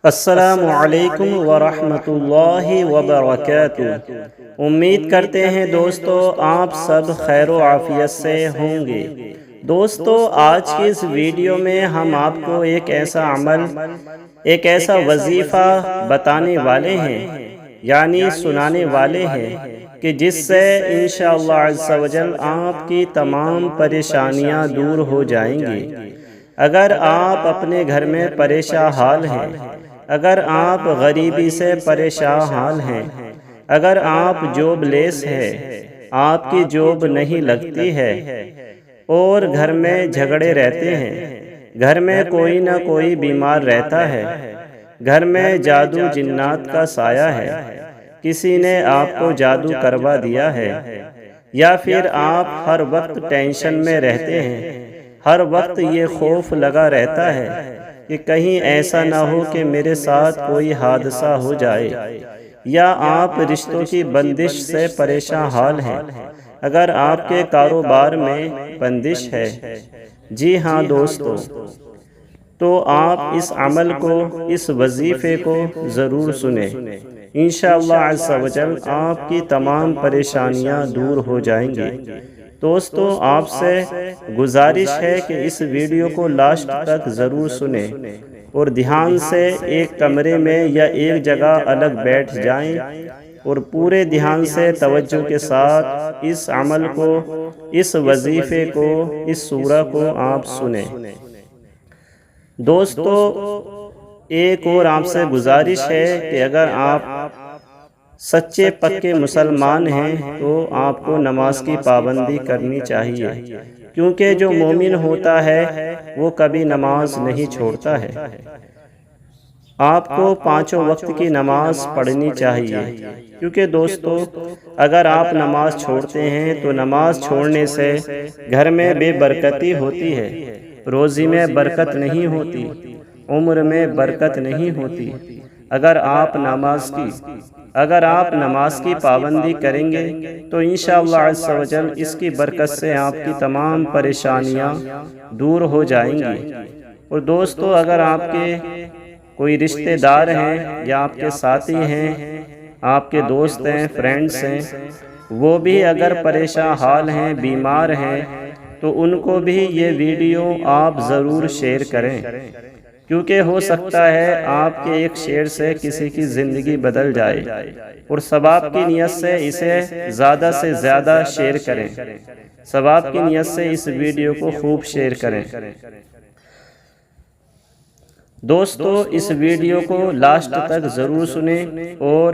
السلام علیکم ورحمۃ اللہ وبرکاتہ۔ امید کرتے ہیں دوستو آپ سب خیر و عافیت سے ہوں گے۔ دوستو آج کی اس ویڈیو میں ہم آپ کو ایک ایسا عمل، ایک ایسا وظیفہ بتانے والے ہیں، یعنی سنانے والے ہیں کہ جس سے انشاءاللہ عز و جل آپ کی تمام پریشانیاں دور ہو جائیں گی۔ اگر آپ اپنے گھر میں پریشان حال ہیں، اگر آپ غریبی سے پریشان حال ہیں، اگر آپ جاب لیس ہیں، آپ کی جاب نہیں لگتی ہے اور گھر میں جھگڑے رہتے ہیں، گھر میں کوئی نہ کوئی بیمار رہتا ہے، گھر میں جادو جنات کا سایہ ہے، کسی نے آپ کو جادو کروا دیا ہے، یا پھر آپ ہر وقت ٹینشن میں رہتے ہیں، ہر وقت یہ خوف لگا رہتا ہے کہ کہیں ایسا نہ ہو کہ میرے ساتھ کوئی حادثہ ہو جائے، یا آپ رشتوں کی بندش سے پریشان حال ہیں، اگر آپ کے کاروبار میں بندش ہے، جی ہاں دوستو، تو آپ اس عمل کو، اس وظیفے کو ضرور سنیں۔ انشاءاللہ عز و جل آپ کی تمام پریشانیاں دور ہو جائیں گی۔ دوستو آپ سے گزارش ہے کہ اس ویڈیو کو لاسٹ تک ضرور سنیں اور دھیان سے ایک کمرے میں یا ایک جگہ الگ بیٹھ جائیں اور پورے دھیان سے توجہ کے ساتھ اس عمل کو، اس وظیفے کو، اس سورہ کو آپ سنیں۔ دوستو ایک اور آپ سے گزارش ہے کہ اگر آپ سچے پکے مسلمان ہیں تو آپ کو نماز کی پابندی کرنی چاہیے، کیونکہ جو مومن ہوتا ہے وہ کبھی نماز نہیں چھوڑتا ہے۔ آپ کو پانچوں وقت کی نماز پڑھنی چاہیے، کیونکہ دوستو اگر آپ نماز چھوڑتے ہیں تو نماز چھوڑنے سے گھر میں بے برکتی ہوتی ہے، روزی میں برکت نہیں ہوتی، عمر میں برکت نہیں ہوتی۔ اگر آپ نماز کی پابندی کریں گے تو انشاءاللہ عز و جل اس کی برکت سے آپ کی تمام پریشانیاں دور ہو جائیں گی۔ اور دوستو اگر آپ کے کوئی رشتہ دار ہیں یا آپ کے ساتھی ہیں، آپ کے دوست ہیں، فرینڈز ہیں، وہ بھی اگر پریشان حال ہیں، بیمار ہیں، تو ان کو بھی یہ ویڈیو آپ ضرور شیئر کریں، کیونکہ ہو سکتا ہے آپ کے ایک شیئر سے کسی کی زندگی بدل جائے، اور ثواب کی نیت سے اسے زیادہ سے زیادہ شیئر کریں، ثواب کی نیت سے اس ویڈیو کو خوب شیئر کریں۔ دوستو اس ویڈیو کو لاسٹ تک ضرور سنیں اور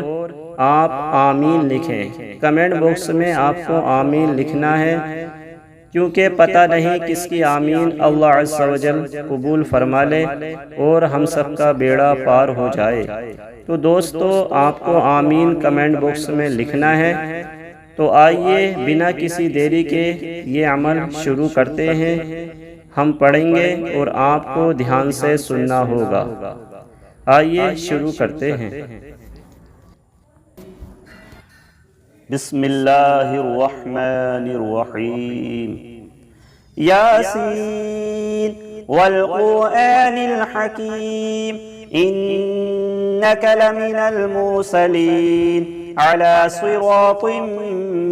آپ آمین لکھیں۔ کمنٹ باکس میں آپ کو آمین لکھنا ہے، کیونکہ پتہ نہیں کس کی آمین اللہ عز و جل قبول فرما لے اور ہم سب کا بیڑا پار ہو جائے۔ تو دوستو آپ کو آمین کمنٹ باکس میں لکھنا ہے۔ تو آئیے بنا کسی دیری کے یہ عمل شروع کرتے ہیں۔ ہم پڑھیں گے اور آپ کو دھیان سے سننا ہوگا۔ آئیے شروع کرتے ہیں۔ بسم اللہ الرحمن الرحیم۔ یاسین والقرآن الحکیم انک لمن المرسلین علی صراط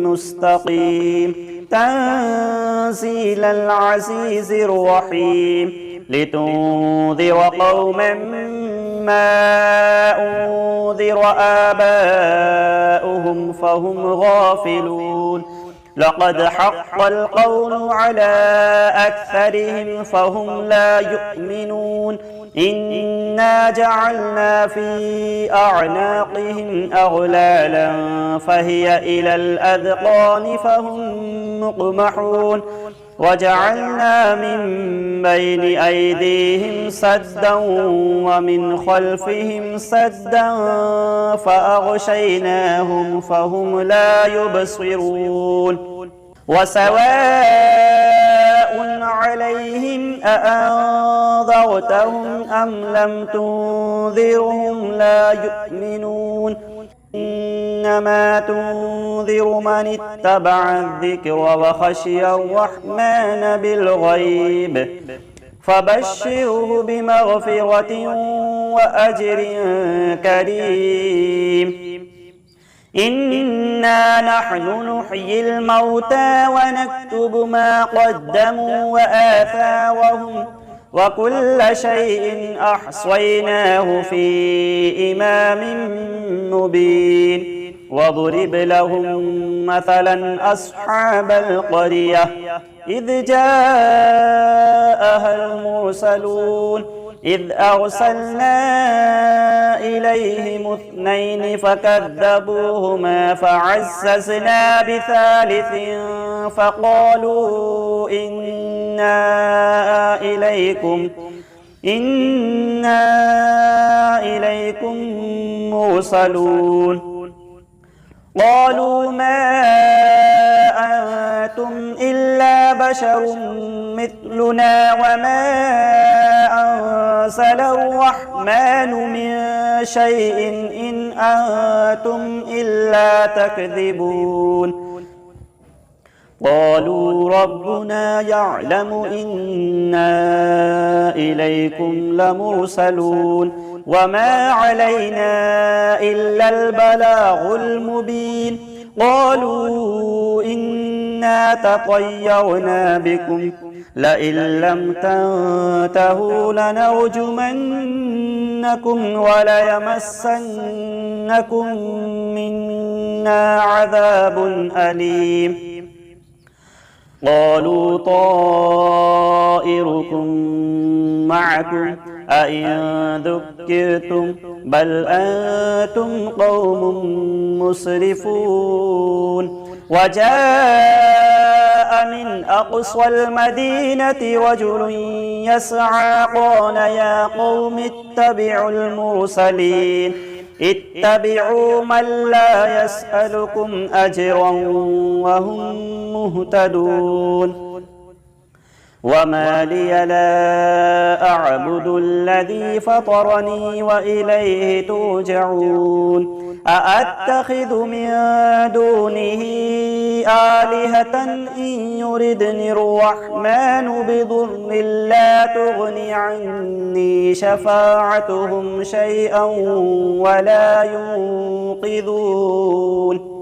مستقیم تنزیل العزیز الرحیم لتنذر قوما ما انذر آباؤهم فهم غافلون لقد حق القول على أكثرهم فهم لا يؤمنون إنا جعلنا في أعناقهم أغلالا فهي إلى الأذقان فهم مقمحون وجعلنا من بين أيديهم سدا ومن خلفهم سدا فأغشيناهم فهم لا يبصرون وسواء عليهم أأنذرتهم أم لم تنذرهم لا يؤمنون إنما تنذر من اتبع الذكر وخشي الرحمن بالغيب فبشره بمغفرة وأجر كريم. إنا نحن نحيي الموتى ونكتب ما قدموا وآثارهم وكل شيء أحصيناه في إمام مبين. واضرب لهم مثلا أصحاب القرية إذ جاءها المرسلون إذ أرسلنا إليهم 2 فكذبوهما فعززنا بثالث فقالوا إنا إليكم مرسلون. قالوا ما أنتم إلا بشر مثلنا وما أنزل الرحمن من شيء إن أنتم إلا تكذبون. قالوا ربنا يعلم إنا إليكم لمرسلون وما علينا إلا البلاغ المبين. قالوا إنا تطيرنا بكم لئن لم تنتهوا لنرجمنكم وليمسنكم منا عذاب أليم. قالوا طائركم معكم أئن ذكرتم بل أنتم قوم مسرفون. وجاء من أقصى المدينة رجل يسعى قال يا قوم اتبعوا المرسلين اتبعوا من لا يسألكم أجرا وهم مهتدون. وما لي لا أعبد الذي فطرني وإليه ترجعون. أأتخذ من دونه آلهة إن يردني الرحمن بضر لا تغن عني شفاعتهم شيئا ولا ينقذون.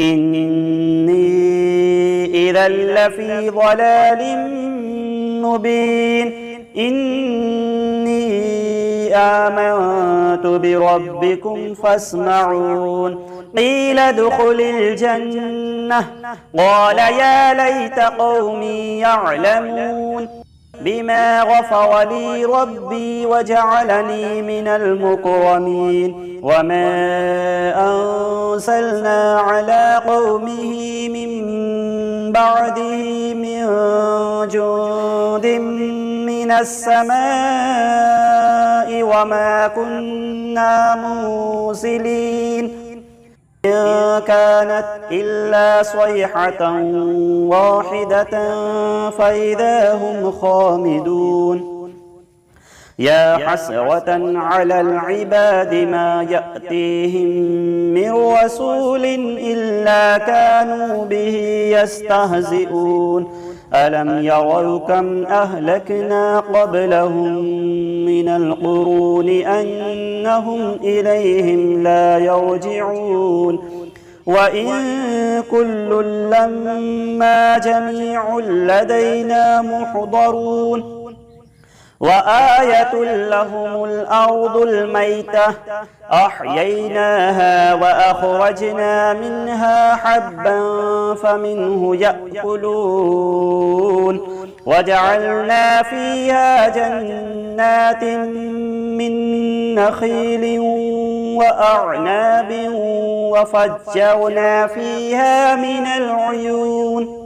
إني إذا لفي ضلال مبين. إني آمنت بربكم فاسمعون. قيل ادخل الجنة قال يا ليت قومي يعلمون بما غفر لي ربي وجعلني من المكرمين. وما أنزلنا على قومه من بعده من جند من السماء وما كنا مرسلين إن كانت إلا صيحة واحدة فإذا هم خامدون. يا حسرة على العباد ما يأتيهم من رسول إلا كانوا به يستهزئون. ألم يروا كم أهلكنا قبلهم من القرون أنهم إليهم لا يرجعون. وإن كل لما جميع لدينا محضرون. وآية لهم الأرض الميتة أحييناها وأخرجنا منها حبا فمنه يأكلون. وجعلنا فيها جنات من نخيل وأعناب وفجرنا فيها من العيون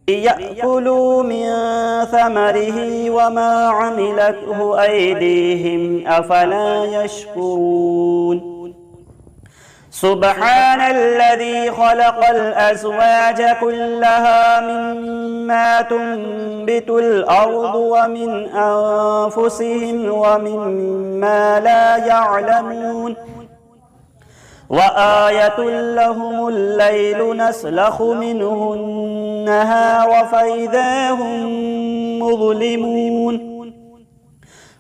ليأكلوا من ثمره وما عملته أيديهم أفلا يشكرون. سبحان الذي خلق الأزواج كلها مما تنبت الأرض ومن أنفسهم ومما لا يعلمون. وآية لهم الليل نسلخ منه النهار فإذا هم مظلمون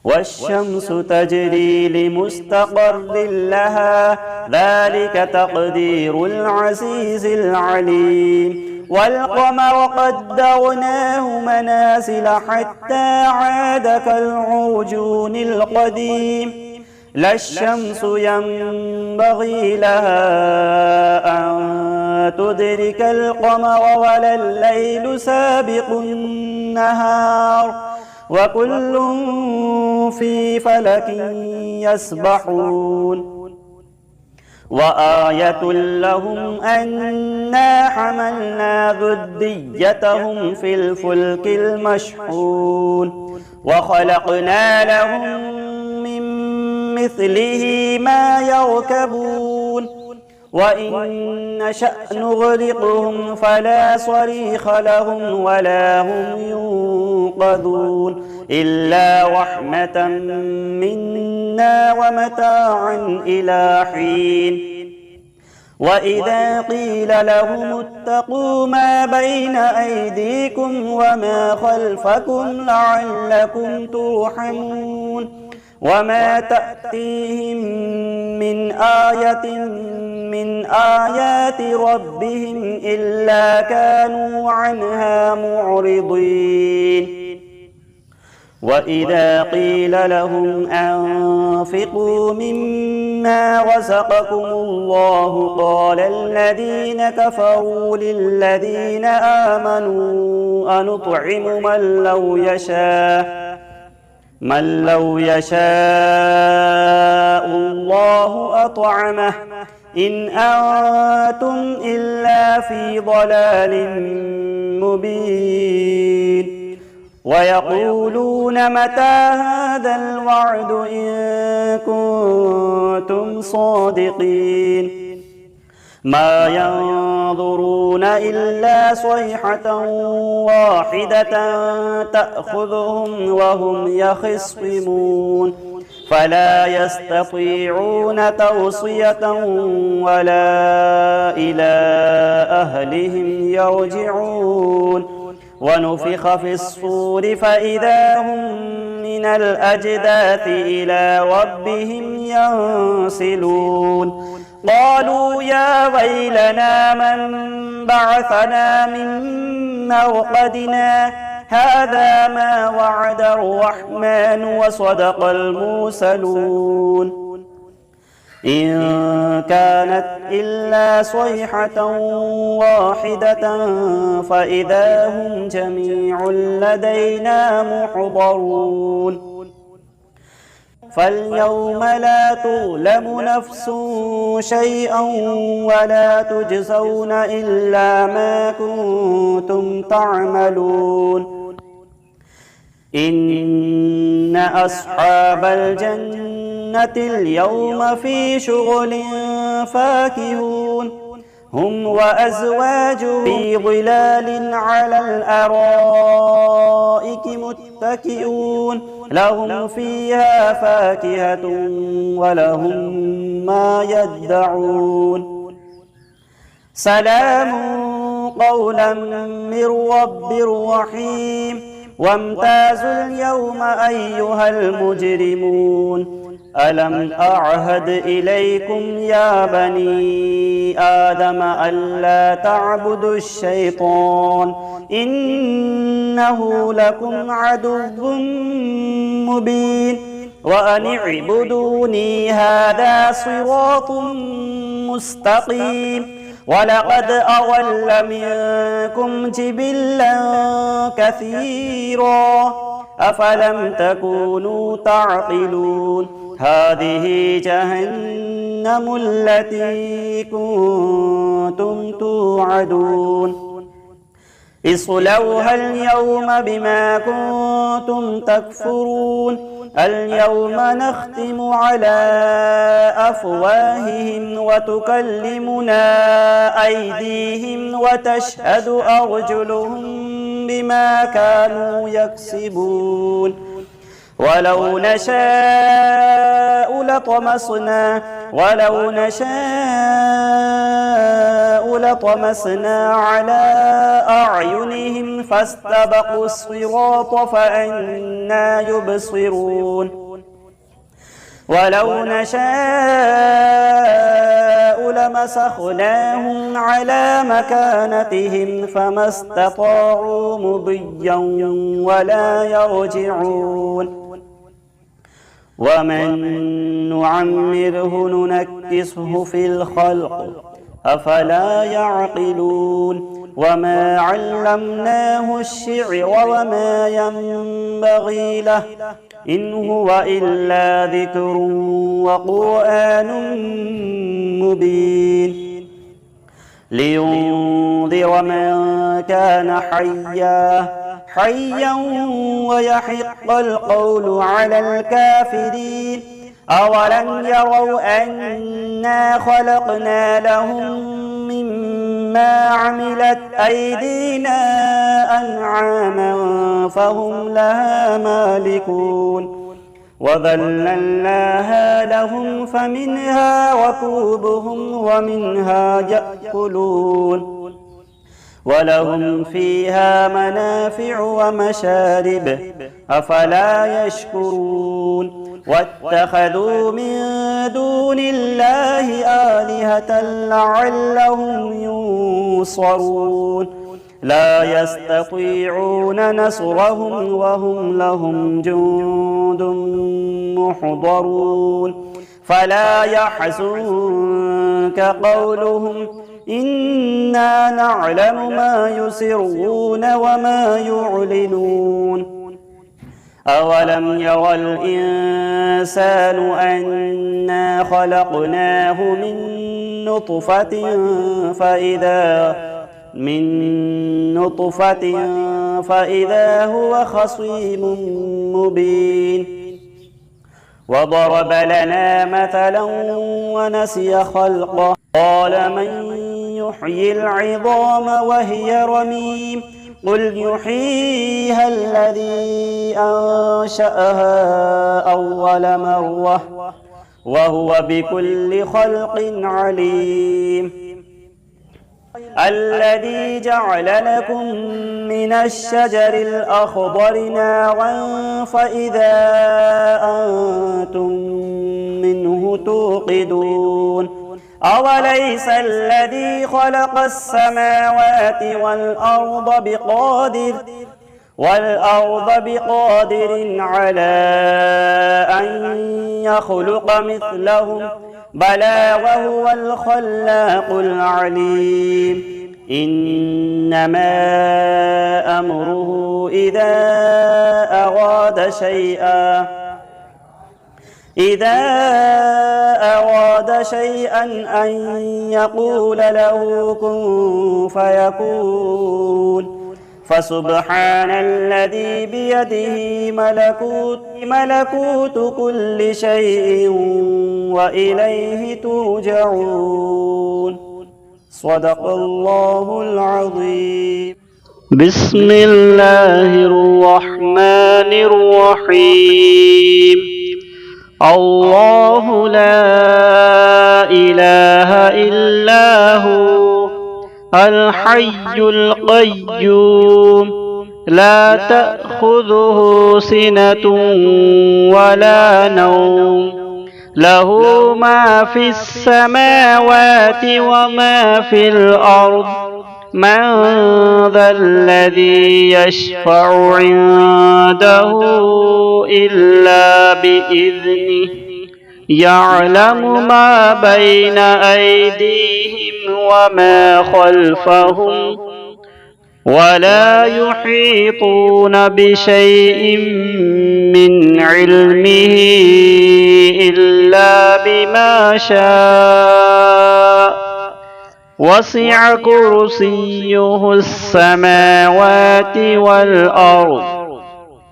والشمس تجري لمستقر لها ذلك تقدير العزيز العليم والقمر قدرناه منازل حتى عاد كالعرجون القديم لا الشمس ينبغي لها أن تدرك القمر ولا الليل سابق النهار وكل في فلك يسبحون وآية لهم أنا حملنا ذريتهم في الفلك المشحون وخلقنا لهم من مثله ما يركبون وإن نشأ نغرقهم فلا صريخ لهم ولا هم ينقذون إلا رحمة منا ومتاعا إلى حين وإذا قيل لهم اتقوا ما بين أيديكم وما خلفكم لعلكم ترحمون وما تأتيهم من آية من آيات ربهم إلا كانوا عنها معرضين وإذا قيل لهم أنفقوا مما رزقكم الله قال الذين كفروا للذين آمنوا أنطعم من لو يشاء الله أطعمه إن أنتم إلا في ضلال مبين ويقولون متى هذا الوعد إن كنتم صادقين ما ينظرون إلا صيحة واحدة تأخذهم وهم يخصمون فلا يستطيعون توصية ولا إلى أهلهم يرجعون ونفخ في الصور فإذا هم من الأجداث إلى ربهم ينسلون قالوا يا ويلنا من بعثنا من مرقدنا هذا ما وعد الرحمن وصدق المرسلون إن كانت إلا صيحة واحدة فإذا هم جميع لدينا محضرون فاليوم لا تظلم نفس شيئا ولا تجزون إلا ما كنتم تعملون إن أصحاب الجنة اليوم في شغل فاكهون هم وأزواجهم في ظلال على الأرائك متكئون لهم فيها فاكهة ولهم ما يدعون سلام قولا من رب رحيم وامتازوا اليوم أيها المجرمون ألم أعهد إليكم يا بني آدم ألا تعبدوا الشيطان إنه لكم عدو مبين وأن اعبدوني هذا صراط مستقيم ولقد أضل منكم جبلا كثيرا أفلم تكونوا تعقلون هذه جهنم التي كنتم توعدون اصلوها اليوم بما كنتم تكفرون اليوم نختم على أفواههم وتكلمنا أيديهم وتشهد أرجلهم بما كانوا يكسبون ولو نشاء لطمسنا على أعينهم فاستبقوا الصراط فأنى يبصرون ولو نشاء لمسخناهم على مكانتهم فما استطاعوا مضيا ولا يرجعون ومن نعمره ننكسه في الخلق أفلا يعقلون وما علمناه الشعر وما ينبغي له إن هو إلا ذكر وقرآن مبين لينذر من كان حيا ويحق القول على الكافرين أولم يروا أنا خلقنا لهم مما عملت أيدينا أنعاما فهم لها مالكون وذللناها لهم فمنها ركوبهم ومنها يأكلون ولهم فيها منافع ومشارب أفلا يشكرون واتخذوا من دون الله آلهة لعلهم ينصرون لا يستطيعون نصرهم وهم لهم جند محضرون فلا يحزنك قولهم إنا نعلم ما يسرون وما يعلنون أولم يرى الإنسان أنا خلقناه من نطفة فإذا هو خصيم مبين وضرب لنا مثلا ونسي خلقه قال من يحيي العظام وهي رميم قل يحييها الذي أنشأها أول مرة وهو بكل خلق عليم الذي جعل لكم من الشجر الأخضر نارا فإذا أنتم منه توقدون أوليس الذي خلق السماوات والأرض بقادر على أن يخلق مثلهم بلى وهو الخلاق العليم إنما أمره إذا أراد شيئا أن يقول له كن فيكون فسبحان الذي بيده ملكوت كل شيء وإليه ترجعون صدق الله العظيم بسم الله الرحمن الرحيم الله لا إله إلا هو الحي القيوم لا تأخذه سنة ولا نوم له ما في السماوات وما في الأرض من ذا الذي يشفع عنده إلا بإذنه يعلم ما بين أيديهم وما خلفهم ولا يحيطون بشيء من علمه إلا بما شاء وسع كرسيه السماوات والأرض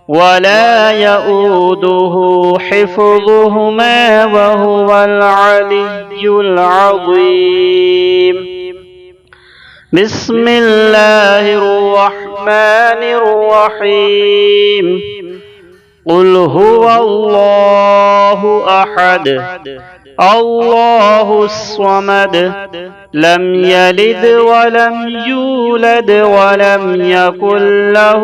ولا يؤوده حفظهما وهو العلي العظيم بسم الله الرحمن الرحيم قل هو الله أحد الله الصمد لم يلد ولم يولد ولم يكن له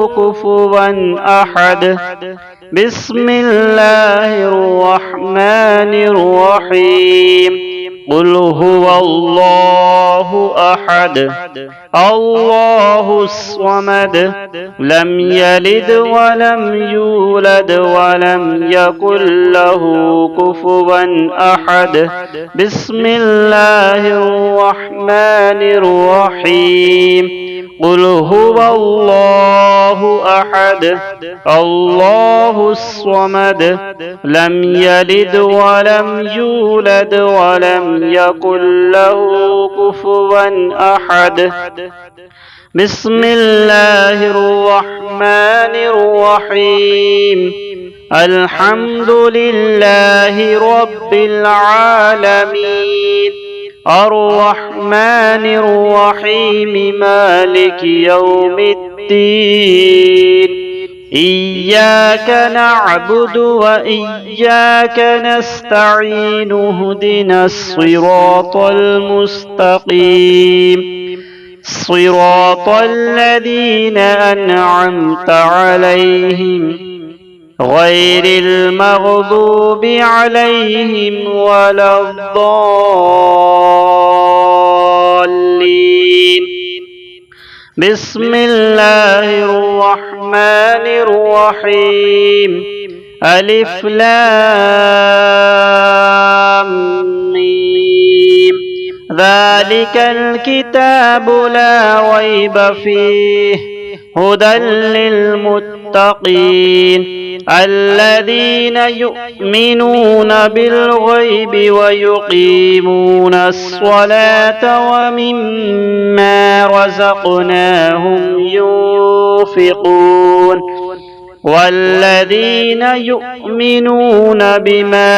كفوا أحد بسم الله الرحمن الرحيم قل هو الله أحد الله الصمد لم يلد ولم يولد ولم يكن له كفوا أحد بسم الله الرحمن الرحيم قل هو الله أحد الله الصمد لم يلد ولم يولد ولم يكن له كفوا أحد بسم الله الرحمن الرحيم الحمد لله رب العالمين الرحمن الرحيم مالك يوم الدين إياك نعبد وإياك نستعين اهدنا الصراط المستقيم صراط الذين أنعمت عليهم غير المغضوب عليهم ولا الضالين بسم الله الرحمن الرحيم ألف لام ميم ذلك الكتاب لا ريب فيه هدى للمتقين الذين يؤمنون بالغيب ويقيمون الصلاة ومما رزقناهم ينفقون والذين يؤمنون بما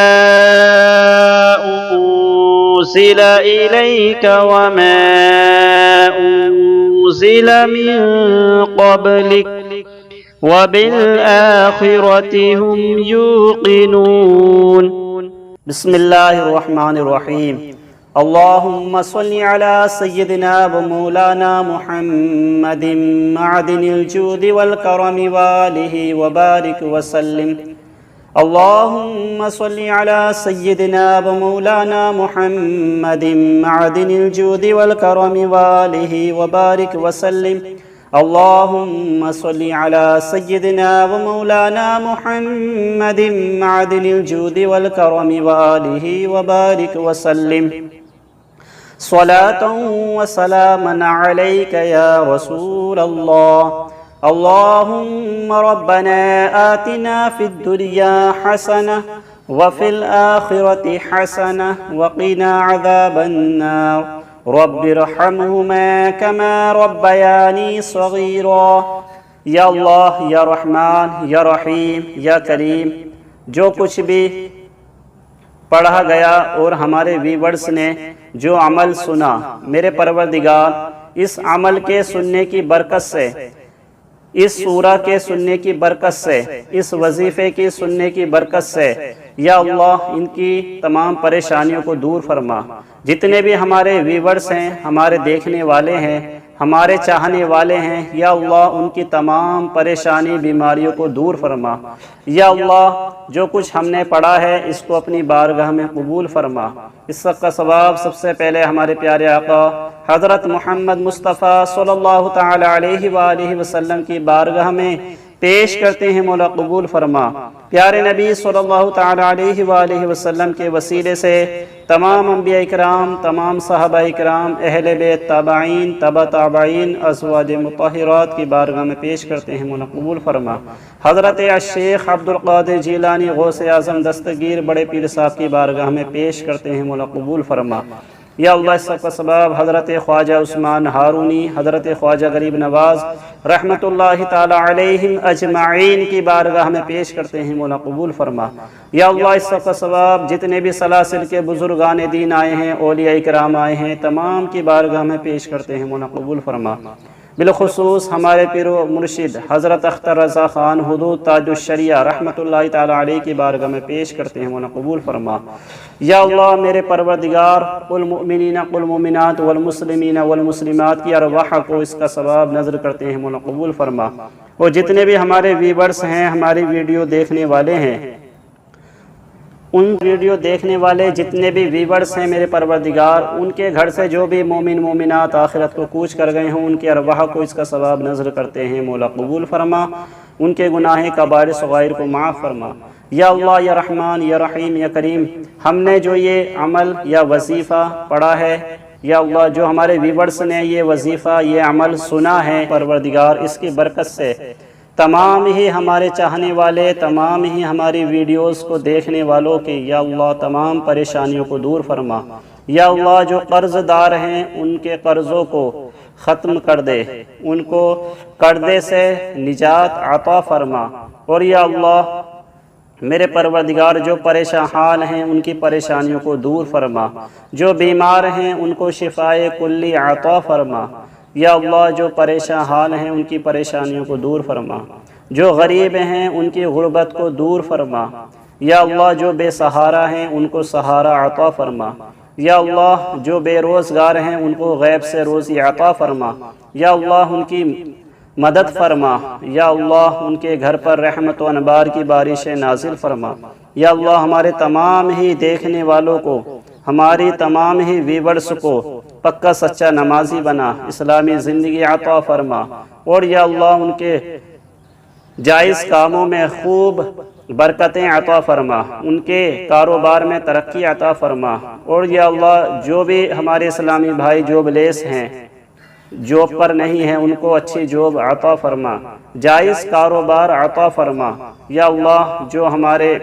أنزل إليك وما أنزل من قبلك وبالآخرة هم يوقنون بسم الله الرحمن الرحيم اللهم صل على سيدنا ومولانا محمد معدن الجود والكرم وآله وبارك وسلم اللهم صل على سيدنا ومولانا محمد معدن الجود والكرم وآله وبارك وسلم اللهم صل على سيدنا ومولانا محمد معدن الجود والكرم وآله وبارك وسلم صلاة وسلاما عليك يا رسول الله اللهم ربنا آتنا في الدنيا حسنة وفي الآخرة حسنة وقنا عذاب النار رب ارحمهما كما ربياني صغيرا یا اللہ یا رحمان یا رحیم یا کریم، جو کچھ بھی پڑھا گیا اور ہمارے ویورز نے جو عمل سنا، میرے پروردگار اس عمل کے سننے کی برکت سے، اس سورہ کے سننے کی برکت سے، اس وظیفے کی سننے کی برکت سے یا اللہ ان کی تمام پریشانیوں کو دور فرما۔ جتنے بھی ہمارے ویورز ہیں، ہمارے دیکھنے والے ہیں، ہمارے چاہنے والے ہیں، یا اللہ ان کی تمام پریشانی بیماریوں کو دور فرما۔ یا اللہ جو کچھ ہم نے پڑھا ہے اس کو اپنی بارگاہ میں قبول فرما۔ اس سب کا ثواب سب سے پہلے ہمارے پیارے آقا حضرت محمد مصطفیٰ صلی اللہ تعالی علیہ وآلہ وسلم کی بارگاہ میں پیش کرتے ہیں، مولا قبول فرما۔ پیارے نبی صلی اللہ تعالی علیہ وآلہ وسلم کے وسیلے سے تمام انبیاء اکرام، تمام صحابہ اکرام، اہل بیت، تابعین، تبع تابعین، ازواج مطہرات کی بارگاہ میں پیش کرتے ہیں، مولا قبول فرما۔ حضرت الشیخ عبدالقادر جیلانی غوث اعظم دستگیر بڑے پیر صاحب کی بارگاہ میں پیش کرتے ہیں، مولا قبول فرما۔ یا اللہ اس سب کا سبب حضرت خواجہ عثمان ہارونی، حضرت خواجہ غریب نواز رحمت اللہ تعالی علیہم اجمعین کی بارگاہ میں پیش کرتے ہیں، مولا قبول فرما۔ یا اللہ اس سب کا سبب جتنے بھی سلاسل کے بزرگان دین آئے ہیں، اولیاء کرام آئے ہیں، تمام کی بارگاہ میں پیش کرتے ہیں، مولا قبول فرما۔ بالخصوص ہمارے پیر و مرشد حضرت اختر رضا خان حدود تاج الشریعہ رحمۃ اللہ تعالی علیہ کی بارگاہ میں پیش کرتے ہیں، مولا قبول فرما۔ یا اللہ میرے پروردگار، المؤمنین والمؤمنات والمسلمین والمسلمات کی ارواح کو اس کا ثواب نظر کرتے ہیں، مولا قبول فرما۔ اور جتنے بھی ہمارے ویورز ہیں، ہماری ویڈیو دیکھنے والے ہیں، ان ویڈیو دیکھنے والے جتنے بھی ویورز ہیں میرے پروردگار، ان کے گھر سے جو بھی مومن مومنات آخرت کو کوچ کر گئے ہوں، ان کے ارواح کو اس کا ثواب نظر کرتے ہیں، مولا قبول فرما۔ ان کے گناہ کبائر صغائر کو معاف فرما۔ یا اللہ یا رحمان یا رحیم یا کریم، ہم نے جو یہ عمل یا وظیفہ پڑھا ہے، یا اللہ جو ہمارے ویورز نے یہ وظیفہ یہ عمل سنا ہے پروردگار، اس کی برکت سے تمام ہی ہمارے چاہنے والے، تمام ہی ہماری ویڈیوز کو دیکھنے والوں کے یا اللہ تمام پریشانیوں کو دور فرما۔ یا اللہ جو قرض دار ہیں ان کے قرضوں کو ختم کر دے، ان کو قرضے سے نجات عطا فرما۔ اور یا اللہ میرے پروردگار جو پریشان حال ہیں ان کی پریشانیوں کو دور فرما، جو بیمار ہیں ان کو شفائے کلی عطا فرما۔ یا اللہ جو پریشان حال ہیں ان کی پریشانیوں کو دور فرما، جو غریب ہیں ان کی غربت کو دور فرما۔ یا اللہ جو بے سہارا ہیں ان کو سہارا عطا فرما۔ یا اللہ جو بے روزگار ہیں ان کو غیب سے روزی عطا فرما۔ یا اللہ ان کی مدد فرما۔ یا اللہ ان کے گھر پر رحمت و انبار کی بارشیں نازل فرما۔ یا اللہ ہمارے تمام ہی دیکھنے والوں کو، ہماری تمام ہی ویورز کو پکا سچا نمازی بنا، اسلامی زندگی عطا فرما۔ اور یا اللہ ان کے جائز کاموں میں خوب برکتیں عطا فرما، ان کے کاروبار میں ترقی عطا فرما۔ اور یا اللہ جو بھی ہمارے اسلامی بھائی جوب لیس ہیں، جاب پر نہیں ہیں، ان کو اچھی جاب عطا فرما، جائز کاروبار عطا فرما۔ یا اللہ جو ہمارے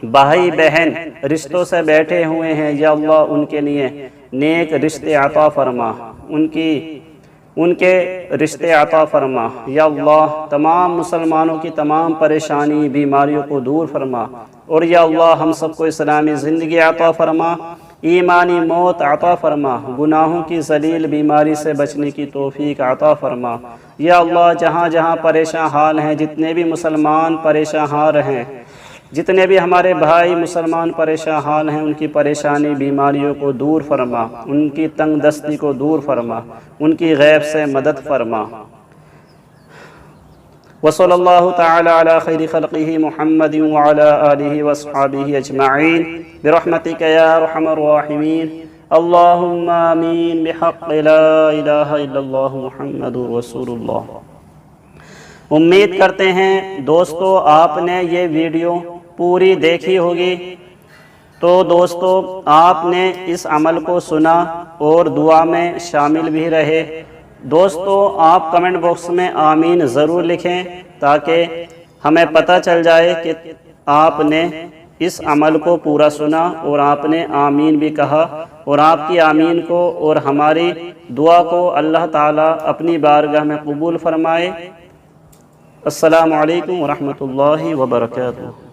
بھائی بہن رشتوں سے بیٹھے ہوئے ہیں، یا اللہ ان کے لیے نیک رشتے عطا فرما، ان کے رشتے عطا فرما۔ یا اللہ تمام مسلمانوں کی تمام پریشانی بیماریوں کو دور فرما۔ اور یا اللہ ہم سب کو اسلامی زندگی عطا فرما، ایمانی موت عطا فرما، گناہوں کی ذلیل بیماری سے بچنے کی توفیق عطا فرما۔ یا اللہ جہاں جہاں پریشان حال ہیں، جتنے بھی مسلمان پریشان حال ہیں، جتنے بھی ہمارے بھائی مسلمان پریشان حال ہیں، ان کی پریشانی بیماریوں کو دور فرما، ان کی تنگ دستی کو دور فرما، ان کی غیب سے مدد فرما۔ وصلی اللہ تعالی علی خیر خلقہ محمد وعلی آلہ واصحابہ اجمعین برحمتک یا ارحم الراحمین۔ اللہم آمین بحق لا الہ الا اللہ محمد رسول اللہ۔ امید کرتے ہیں دوستو آپ نے یہ ویڈیو پوری دیکھی ہوگی، تو دوستو آپ نے اس عمل کو سنا اور دعا میں شامل بھی رہے۔ دوستو آپ کمنٹ باکس میں آمین ضرور لکھیں تاکہ ہمیں پتہ چل جائے کہ آپ نے اس عمل کو پورا سنا اور آپ نے آمین بھی کہا، اور آپ کی آمین کو اور ہماری دعا کو اللہ تعالیٰ اپنی بارگاہ میں قبول فرمائے۔ السلام علیکم ورحمۃ اللہ وبرکاتہ۔